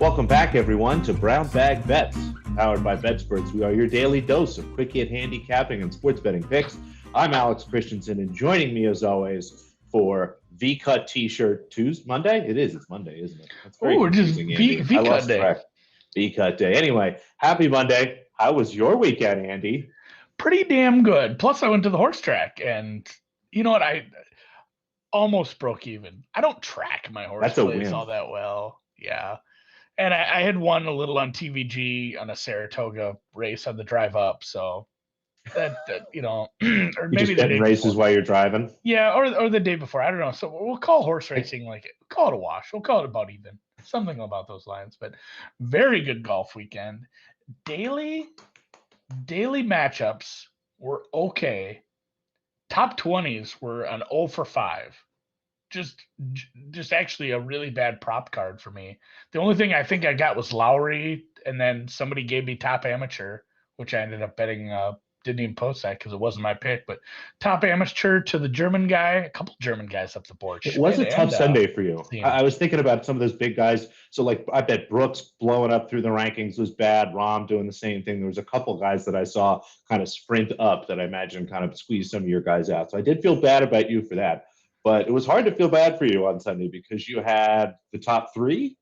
Welcome back, everyone, to Brown Bag Bets, powered by BETSPERTS. We are your daily dose of quick hit handicapping and sports betting picks. I'm Alex Christenson, and joining me, as always, for V-Cut T-shirt Tuesday, Monday? It is. It's Monday, isn't it? That's very confusing, Andy. V-Cut Day. Track. V-Cut Day. Anyway, happy Monday. How was your weekend, Andy? Pretty damn good. Plus, I went to the horse track, and you know what? I almost broke even. I don't track my horse plays all that well. Yeah. And I had won a little on TVG on a Saratoga race on the drive up. So that or maybe just betting races while you're driving. Yeah, or the day before. I don't know. So we'll call horse racing we'll call it a wash. We'll call it about even. Something about those lines. But very good golf weekend. Daily matchups were okay. Top 20s were an 0 for 5. Just actually a really bad prop card for me. The only thing I think I got was Lowry, and then somebody gave me top amateur, which I ended up betting. Didn't even post that because it wasn't my pick, but top amateur to the German guy, a couple German guys up the board. It was a tough Sunday for you. I was thinking about some of those big guys. So, like, I bet Brooks blowing up through the rankings was bad. Rahm doing the same thing. There was a couple guys that I saw kind of sprint up that I imagine kind of squeezed some of your guys out. So I did feel bad about you for that. But it was hard to feel bad for you on Sunday because you had the top 3,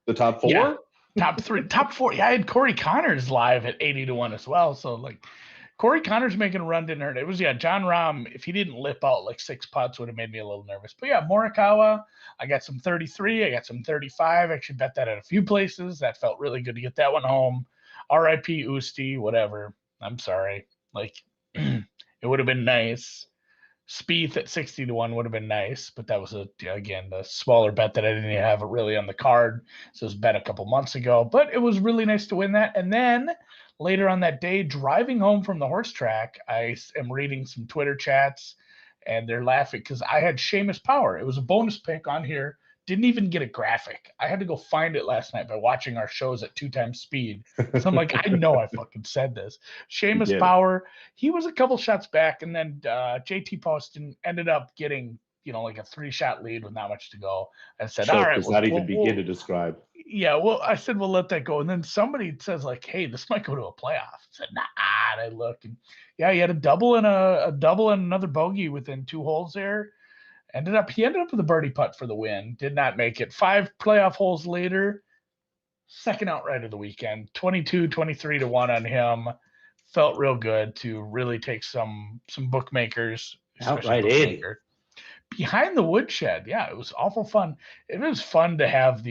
the top 4. Yeah, top 3, top 4. Yeah, I had Corey Connors live at 80-1 as well. So, like, Corey Connors making a run didn't hurt. It was, John Rahm, if he didn't lip out like 6 putts, would have made me a little nervous. But, yeah, Morikawa, I got some 33. I got some 35. I actually bet that at a few places. That felt really good to get that one home. R.I.P. Usti, whatever. I'm sorry. Like, it would have been nice. Spieth at 60-1 would have been nice, but that was again the smaller bet that I didn't have it really on the card. So it was bet a couple months ago, but it was really nice to win that. And then later on that day, driving home from the horse track, I am reading some Twitter chats, and they're laughing because I had Seamus Power. It was a bonus pick on here. Didn't even get a graphic. I had to go find it last night by watching our shows at 2 times speed. So I'm like, I know I fucking said this. Seamus Power, he was a couple shots back, and then JT Poston ended up getting, like a 3-shot lead with not much to go. I said, all right. Does not even begin to describe. Yeah, well, I said, we'll let that go. And then somebody says, like, hey, this might go to a playoff. I said, nah. And I look, and yeah, he had a double and another bogey within 2 holes there. He ended up with a birdie putt for the win. Did not make it. 5 playoff holes later, second outright of the weekend, 23-1 on him. Felt real good to really take some bookmakers. Outright 80. Behind the woodshed. Yeah, it was awful fun. It was fun to have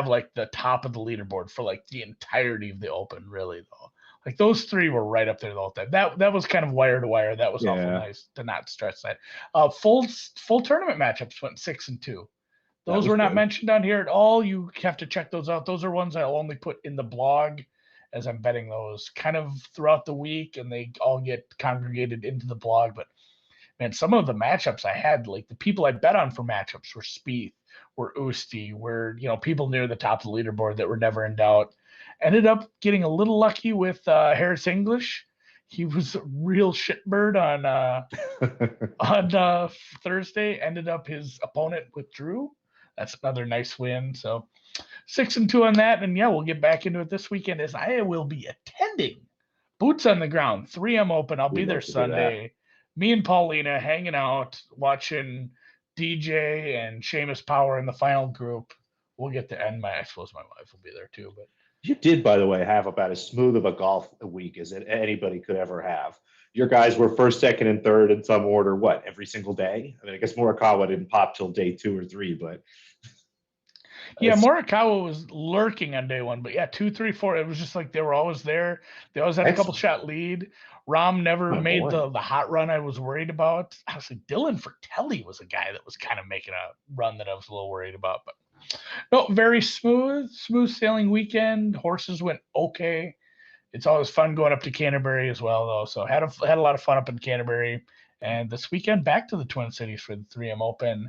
like the top of the leaderboard for like the entirety of the Open, really, though. Like those 3 were right up there the whole time. That was kind of wire to wire. That was awful nice to not stress that. Full tournament matchups went 6 and 2. Those were not mentioned on here at all. You have to check those out. Those are ones I'll only put in the blog as I'm betting those kind of throughout the week, and they all get congregated into the blog. But man, some of the matchups I had, like the people I bet on for matchups were Spieth, were Usti, were people near the top of the leaderboard that were never in doubt. Ended up getting a little lucky with Harris English. He was a real shitbird on Thursday. Ended up his opponent withdrew. That's another nice win. So 6 and 2 on that. And yeah, we'll get back into it this weekend as I will be attending Boots on the Ground 3M Open. I'll be there Sunday. Me and Paulina hanging out, watching DJ and Seamus Power in the final group. We'll get to end I suppose my wife will be there too, but you did, by the way, have about as smooth of a golf week as anybody could ever have. Your guys were first, second, and third in some order, every single day? I mean, I guess Morikawa didn't pop till day 2 or 3, but... Yeah, Morikawa was lurking on day 1, but yeah, 2, 3, 4, it was just like they were always there. They always had a couple shot lead. Rahm never made the hot run I was worried about. I was like, Dylan Fratelli was a guy that was kind of making a run that I was a little worried about, but no, very smooth sailing weekend. Horses went okay. It's always fun going up to Canterbury as well, though. So had a lot of fun up in Canterbury. And this weekend, back to the Twin Cities for the 3M Open.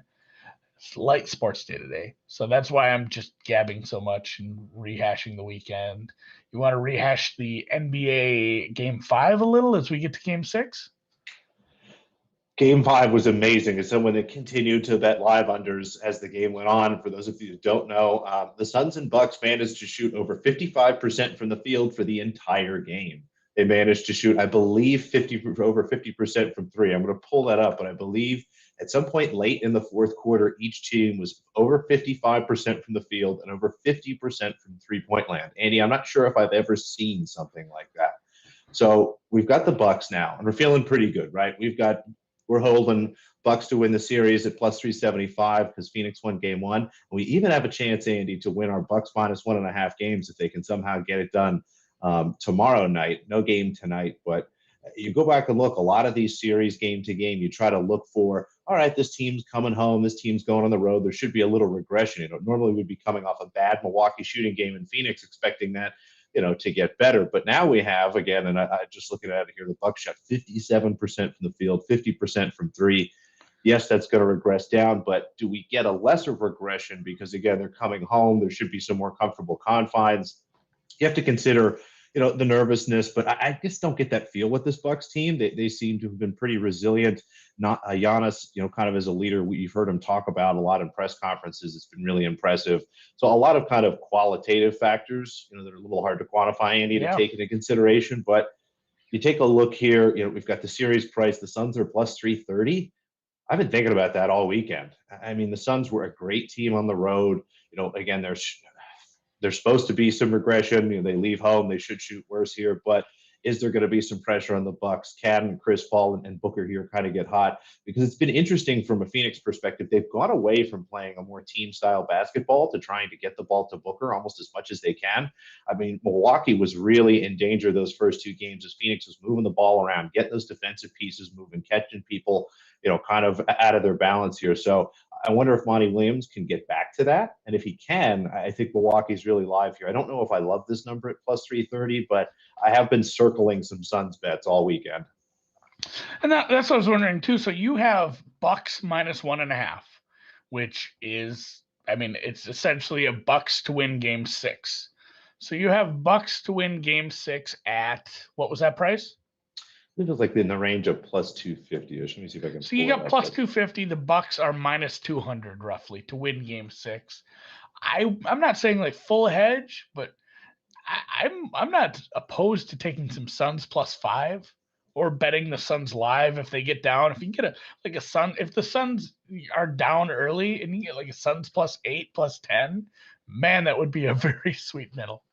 It's light sports day today. So that's why I'm just gabbing so much and rehashing the weekend. You want to rehash the NBA Game 5 a little as we get to Game 6? Game 5 was amazing. As someone that continued to bet live unders as the game went on, for those of you who don't know, the Suns and Bucks managed to shoot over 55% from the field for the entire game. They managed to shoot, I believe, over 50% from three. I'm going to pull that up, but I believe at some point late in the fourth quarter, each team was over 55% from the field and over 50% from three-point land. Andy, I'm not sure if I've ever seen something like that. So we've got the Bucks now, and we're feeling pretty good, right? We're holding Bucks to win the series at plus 375 because Phoenix won game one. And we even have a chance, Andy, to win our Bucks minus 1.5 games if they can somehow get it done tomorrow night. No game tonight, but you go back and look, a lot of these series game to game, you try to look for, all right, this team's coming home, this team's going on the road. There should be a little regression. Normally we'd be coming off a bad Milwaukee shooting game in Phoenix, expecting that to get better. But now we have, again, and I just looking at it here, the Bucks shot 57% from the field, 50% from three. Yes, that's going to regress down, but do we get a lesser regression because, again, they're coming home? There should be some more comfortable confines. You have to consider, the nervousness, but I just don't get that feel with this Bucks team. They seem to have been pretty resilient. Not Giannis, kind of as a leader, you've heard him talk about a lot in press conferences. It's been really impressive. So a lot of kind of qualitative factors, that are a little hard to quantify, Andy, to take into consideration. But you take a look here, we've got the series price. The Suns are plus 330. I've been thinking about that all weekend. I mean, the Suns were a great team on the road. Again, there's supposed to be some regression. They leave home, they should shoot worse here, but is there going to be some pressure on the Bucks? Can Chris Paul and Booker here kind of get hot? Because it's been interesting from a Phoenix perspective. They've gone away from playing a more team-style basketball to trying to get the ball to Booker almost as much as they can. I mean, Milwaukee was really in danger those first two games as Phoenix was moving the ball around, getting those defensive pieces moving, catching people, kind of out of their balance here. So I wonder if Monty Williams can get back to that. And if he can, I think Milwaukee's really live here. I don't know if I love this number at plus 330, but I have been circling some Suns bets all weekend. And that's what I was wondering too. So you have Bucks minus 1.5, which is, it's essentially a Bucks to win game 6. So you have Bucks to win game 6 at, what was that price? It was like in the range of plus 250-ish. Let me see if I can. So you got plus 250. The Bucks are minus 200 roughly to win game 6. I'm not saying like full hedge, but I'm not opposed to taking some Suns plus 5 or betting the Suns live if they get down. If you can get a Sun, if the Suns are down early and you get like a Suns plus 8, plus 10, man, that would be a very sweet middle.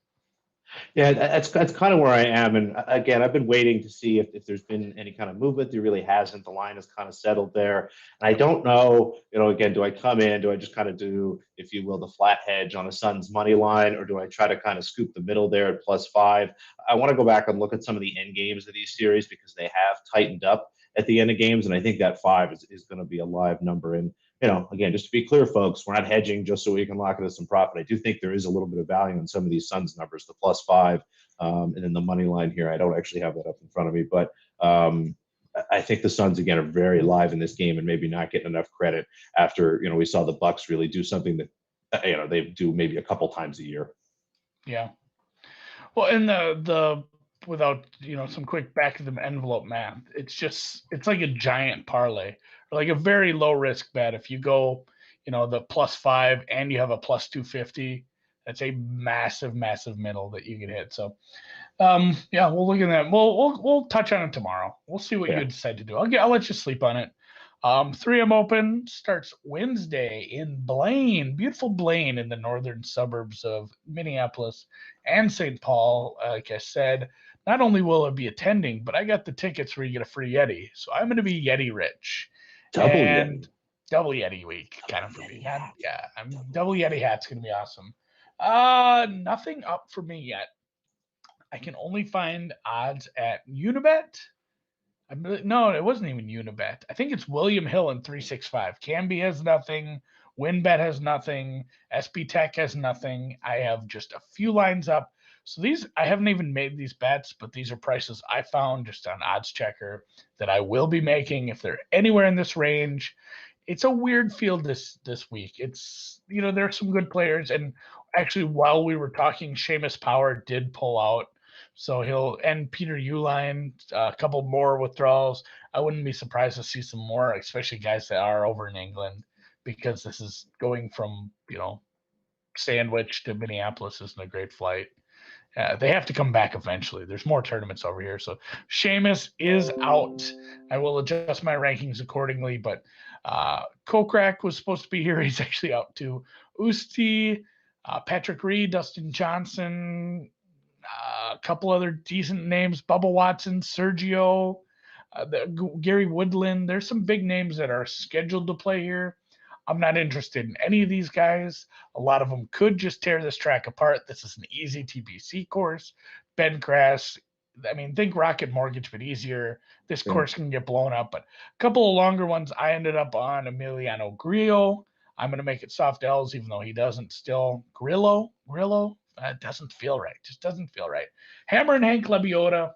Yeah, that's kind of where I am. And again, I've been waiting to see if there's been any kind of movement. There really hasn't. The line has kind of settled there. And I don't know, again, do I come in? Do I just kind of do, if you will, the flat hedge on a Suns money line, or do I try to kind of scoop the middle there at plus 5? I want to go back and look at some of the end games of these series because they have tightened up at the end of games. And I think that 5 is going to be a live number. And again, just to be clear, folks, we're not hedging just so we can lock into some profit. I do think there is a little bit of value in some of these Suns numbers, the plus 5, and then the money line here. I don't actually have that up in front of me, but I think the Suns, again, are very live in this game and maybe not getting enough credit after, we saw the Bucks really do something that, they do maybe a couple times a year. Yeah. Well, and the without, some quick back of the envelope math, it's like a giant parlay, or like a very low risk bet. If you go, the plus 5 and you have a plus 250, that's a massive middle that you can hit. So, yeah, we'll look at that. We'll touch on it tomorrow. We'll see what you decide to do. I'll let you sleep on it. 3M Open starts Wednesday in Blaine, beautiful Blaine in the northern suburbs of Minneapolis and St. Paul. Like I said, not only will I be attending, but I got the tickets where you get a free Yeti. So I'm going to be Yeti rich. Double Yeti week, kind of for me. Yeah, double Yeti hat's going to be awesome. Nothing up for me yet. I can only find odds at Unibet. No, it wasn't even Unibet. I think it's William Hill in 365. Canby has nothing. WinBet has nothing. SB Tech has nothing. I have just a few lines up. So I haven't even made these bets, but these are prices I found just on Odds Checker that I will be making if they're anywhere in this range. It's a weird field this week. It's, there are some good players. And actually, while we were talking, Seamus Power did pull out So and Peter Uline, a couple more withdrawals. I wouldn't be surprised to see some more, especially guys that are over in England, because this is going from, Sandwich to Minneapolis isn't a great flight. They have to come back eventually. There's more tournaments over here. So Seamus is out. I will adjust my rankings accordingly, but Kokrak was supposed to be here. He's actually out too. Usti, Patrick Reed, Dustin Johnson, a couple other decent names, Bubba Watson, Sergio, Gary Woodland. There's some big names that are scheduled to play here. I'm not interested in any of these guys. A lot of them could just tear this track apart. This is an easy TPC course. Ben Grass, think Rocket Mortgage, but easier. This course can get blown up, but a couple of longer ones. I ended up on Emiliano Grillo. I'm going to make it soft L's, even though he doesn't still. Grillo? That doesn't feel right. Just doesn't feel right. Hammer and Hank Lebiota,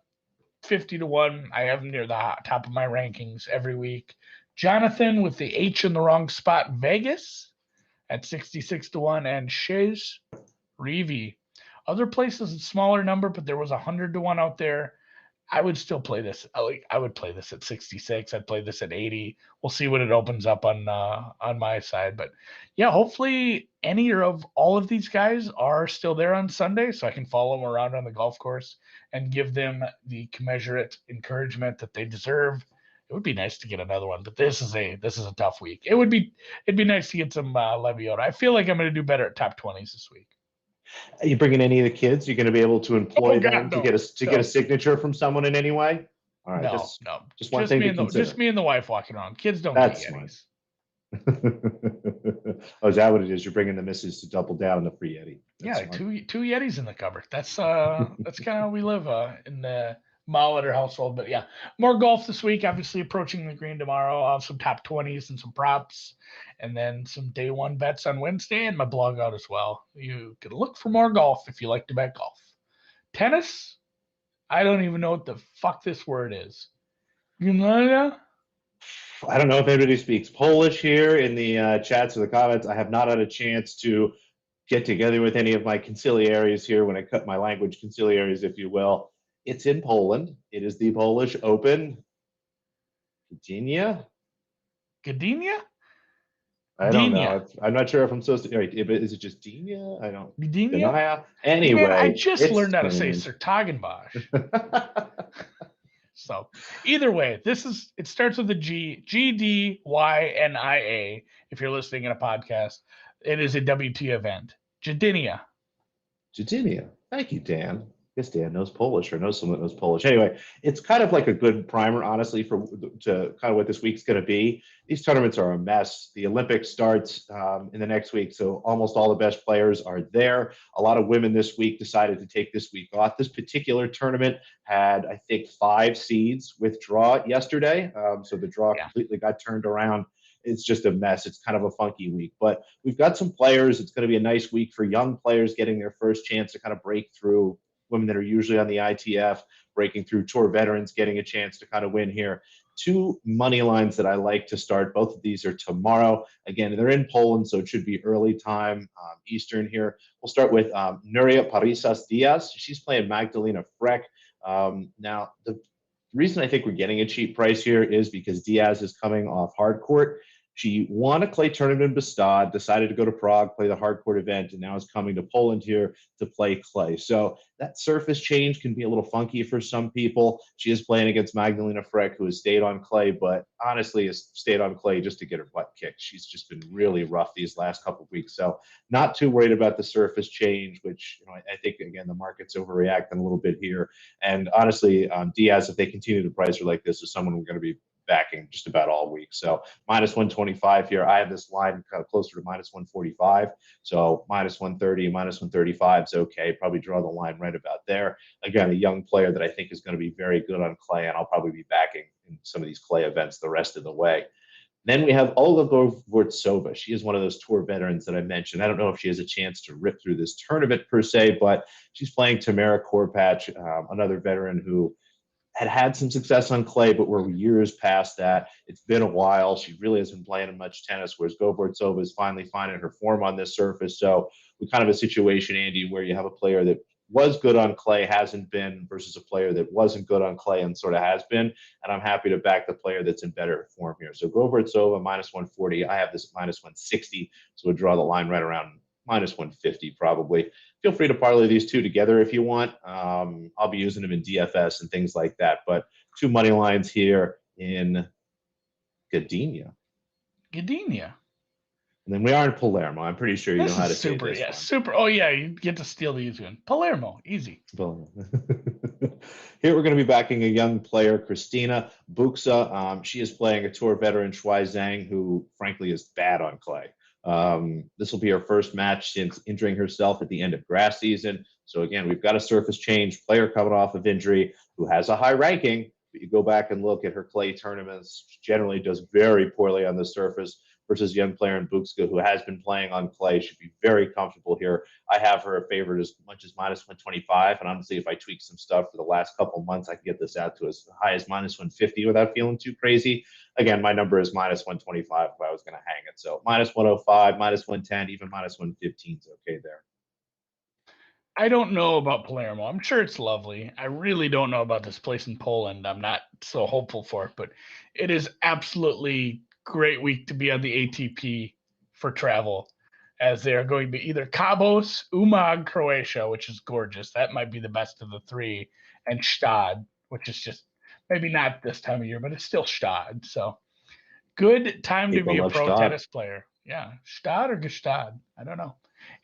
50-1. I have him near the top of my rankings every week. Jonathan with the H in the wrong spot, Vegas at 66-1, and Shays Reeve. Other places, a smaller number, but there was 100-1 out there. I would still play this. I would play this at 66. I'd play this at 80. We'll see what it opens up on my side. But yeah, hopefully any of all of these guys are still there on Sunday, so I can follow them around on the golf course and give them the commensurate encouragement that they deserve. It would be nice to get another one, but this is a tough week. It'd be nice to get some Leviota. I feel like I'm going to do better at top 20s this week. Are you bringing any of the kids? You're going to be able to employ them to get a signature from someone in any way? All right, no. Just one thing to consider. Just me and the wife walking around. Kids don't get Yetis. Oh, is that what it is? You're bringing the missus to double down on the free Yeti. That's two Yetis in the cupboard. That's kind of how we live in the Molitor household. But yeah, more golf this week. Obviously approaching the green tomorrow. I'll have some top 20s and some props, and then some day one bets on Wednesday, and my blog out as well. You can look for more golf if you like to bet golf. Tennis, I don't even know what the fuck this word is. You know? I don't know if anybody speaks Polish here in the chats or the comments. I have not had a chance to get together with any of my conciliaries here when I cut my language conciliaries, if you will. It's in Poland. It is the Polish Open. Gdynia? I don't know. I'm not sure if I'm supposed to. Right, is it just Gdynia? I don't. Gdynia? Anyway, man, I just learned how to say Sertagenbosch. So either way, it starts with a G, Gdynia. If you're listening in a podcast, it is a WT event. Gdynia. Thank you, Dan. I guess Dan knows Polish or knows someone that knows Polish. Anyway, it's kind of like a good primer, honestly, to kind of what this week's going to be. These tournaments are a mess. The Olympics starts in the next week, so almost all the best players are there. A lot of women this week decided to take this week off. This particular tournament had, I think, 5 seeds withdraw yesterday, so the draw completely got turned around. It's just a mess. It's kind of a funky week, but we've got some players. It's going to be a nice week for young players getting their first chance to kind of break through. Women that are usually on the ITF, breaking through, tour veterans getting a chance to kind of win here. 2 money lines that I like to start. Both of these are tomorrow. Again, they're in Poland, so it should be early time Eastern here. We'll start with Nuria Parisas Diaz. She's playing Magdalena Freck. Now, the reason I think we're getting a cheap price here is because Diaz is coming off hard court. She won a clay tournament in Bastad, decided to go to Prague, play the hard court event, and now is coming to Poland here to play clay. So that surface change can be a little funky for some people. She is playing against Magdalena Freck, who has stayed on clay, but honestly has stayed on clay just to get her butt kicked. She's just been really rough these last couple of weeks. So not too worried about the surface change, which I think, again, the market's overreacting a little bit here. And honestly, Diaz, if they continue to price her like this, is someone we're going to be backing just about all week. So minus 125 here. I have this line kind of closer to minus 145. So minus 130, minus 135 is okay. Probably draw the line right about there. Again, a young player that I think is going to be very good on clay, and I'll probably be backing in some of these clay events the rest of the way. Then we have Olga Vortsova. She is one of those tour veterans that I mentioned. I don't know if she has a chance to rip through this tournament per se, but she's playing Tamara Korpach, another veteran who had some success on clay, but we're years past that. It's been a while. She really hasn't been playing much tennis, whereas Vortsova is finally finding her form on this surface. So we kind of have a situation, Andy, where you have a player that was good on clay, hasn't been, versus a player that wasn't good on clay and sort of has been. And I'm happy to back the player that's in better form here. So Gobertsova minus 140. I have this minus 160. So we'll draw the line right around minus 150 probably. Feel free to parlay these two together if you want. I'll be using them in DFS and things like that. But two money lines here in Gdynia. And then we are in Palermo. I'm pretty sure you know how to say this. Yeah, super. Oh, yeah, you get to steal the easy one. Palermo, easy. Here we're going to be backing a young player, Christina Buxa. She is playing a tour veteran, Shuai Zhang, who frankly is bad on clay. This will be her first match since injuring herself at the end of grass season. So again, we've got a surface change player coming off of injury who has a high ranking, but you go back and look at her clay tournaments, she generally does very poorly on the surface, versus young player in Buxa who has been playing on clay, should be very comfortable here. I have her a favorite as much as minus 125, and honestly, if I tweak some stuff for the last couple months, I can get this out to as high as minus 150 without feeling too crazy. Again, my number is minus 125 if I was going to hang it. So minus 105, minus 110, even minus 115 is okay there. I don't know about Palermo. I'm sure it's lovely. I really don't know about this place in Poland. I'm not so hopeful for it, but it is absolutely great week to be on the ATP for travel, as they are going to either Cabos, Umag, Croatia, which is gorgeous. That might be the best of the three, and Stad, which is just maybe not this time of year, but it's still Stad. So good time to be a pro tennis player. Yeah, Stad or Gestad? I don't know.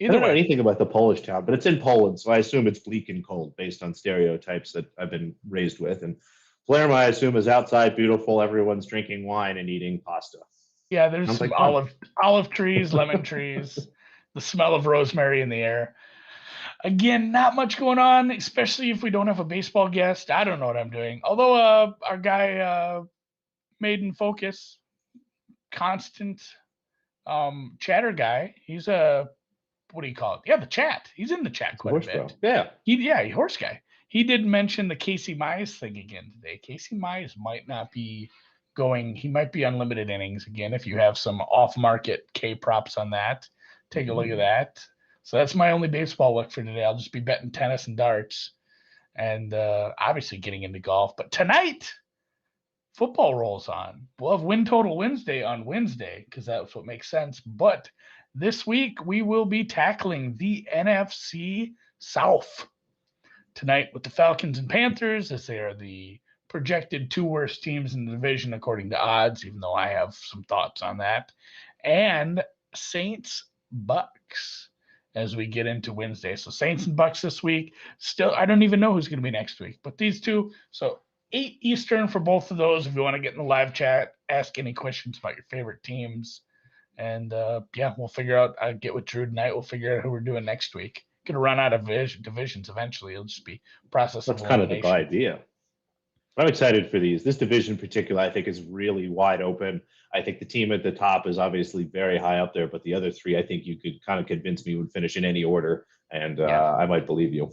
I don't know anything about the Polish town, but it's in Poland, so I assume it's bleak and cold based on stereotypes that I've been raised with. And Palermo, I assume, is outside, beautiful. Everyone's drinking wine and eating pasta. Yeah, there's some olive trees, lemon trees, the smell of rosemary in the air. Again, not much going on, especially if we don't have a baseball guest. I don't know what I'm doing. Although our guy, Maiden Focus, constant chatter guy, he's a, what do you call it? Yeah, the chat. He's in the chat quite a bit. Yeah. He horse guy. He did mention the Casey Mize thing again today. Casey Mize might not be going. He might be unlimited innings again. If you have some off-market K props on that, take a look at that. So that's my only baseball look for today. I'll just be betting tennis and darts, and obviously getting into golf. But tonight, football rolls on. We'll have Win Total Wednesday on Wednesday because that's what makes sense. But this week, we will be tackling the NFC South tonight with the Falcons and Panthers, as they are the projected two worst teams in the division according to odds, even though I have some thoughts on that, and Saints Bucks as we get into Wednesday. So Saints and Bucks this week. Still, I don't even know who's going to be next week, but these two. So 8 Eastern for both of those. If you want to get in the live chat, ask any questions about your favorite teams. And we'll figure out. I'll get with Drew tonight. We'll figure out who we're doing next week. Gonna run out of divisions eventually. It'll just be process. That's kind of the idea. I'm excited for these. This division in particular, I think, is really wide open. I think the team at the top is obviously very high up there, but the other three, I think you could kind of convince me would finish in any order, and I might believe you.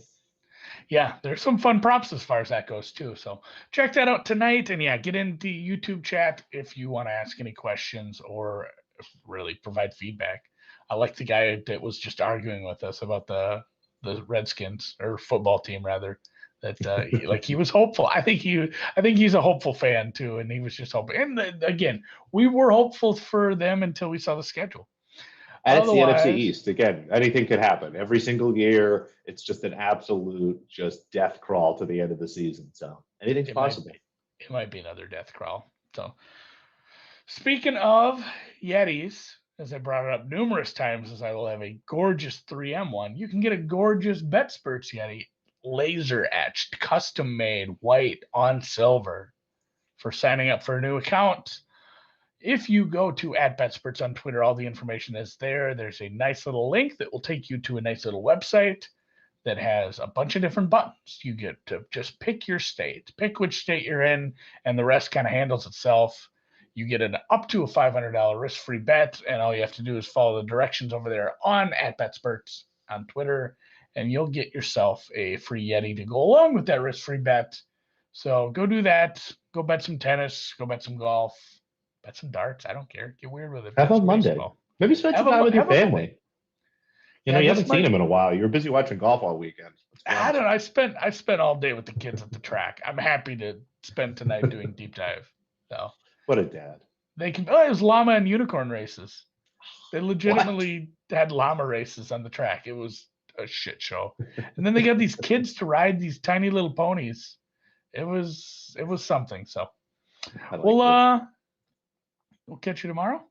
Yeah, there's some fun props as far as that goes too. So check that out tonight, and get in the YouTube chat if you want to ask any questions or really provide feedback. I like the guy that was just arguing with us about the Redskins, or football team rather. That he was hopeful. I think he's a hopeful fan too, and he was just hoping. And again, we were hopeful for them until we saw the schedule. And it's the NFC East. Again, anything could happen. Every single year, it's just an absolute death crawl to the end of the season. So anything's possible. It might be another death crawl. So speaking of Yetis, as I brought it up numerous times, as I will have a gorgeous 3M one, you can get a gorgeous BETSPERTS Yeti, laser etched, custom made, white on silver, for signing up for a new account. If you go to @BETSPERTS on Twitter, all the information is there. There's a nice little link that will take you to a nice little website that has a bunch of different buttons. You get to just pick your state, pick which state you're in, and the rest kind of handles itself. You get an up to a $500 risk-free bet, and all you have to do is follow the directions over there on @BETSPERTS on Twitter, and you'll get yourself a free Yeti to go along with that risk-free bet. So go do that. Go bet some tennis. Go bet some golf. Bet some darts. I don't care. Get weird with it. Have a Monday. Maybe spend some time with your family. You haven't seen him in a while. You were busy watching golf all weekend. I don't know. I spent all day with the kids at the track. I'm happy to spend tonight doing deep dive. So what a dad. It was llama and unicorn races. They legitimately had llama races on the track. It was a shit show. And then they got these kids to ride these tiny little ponies. It was something. So we'll catch you tomorrow.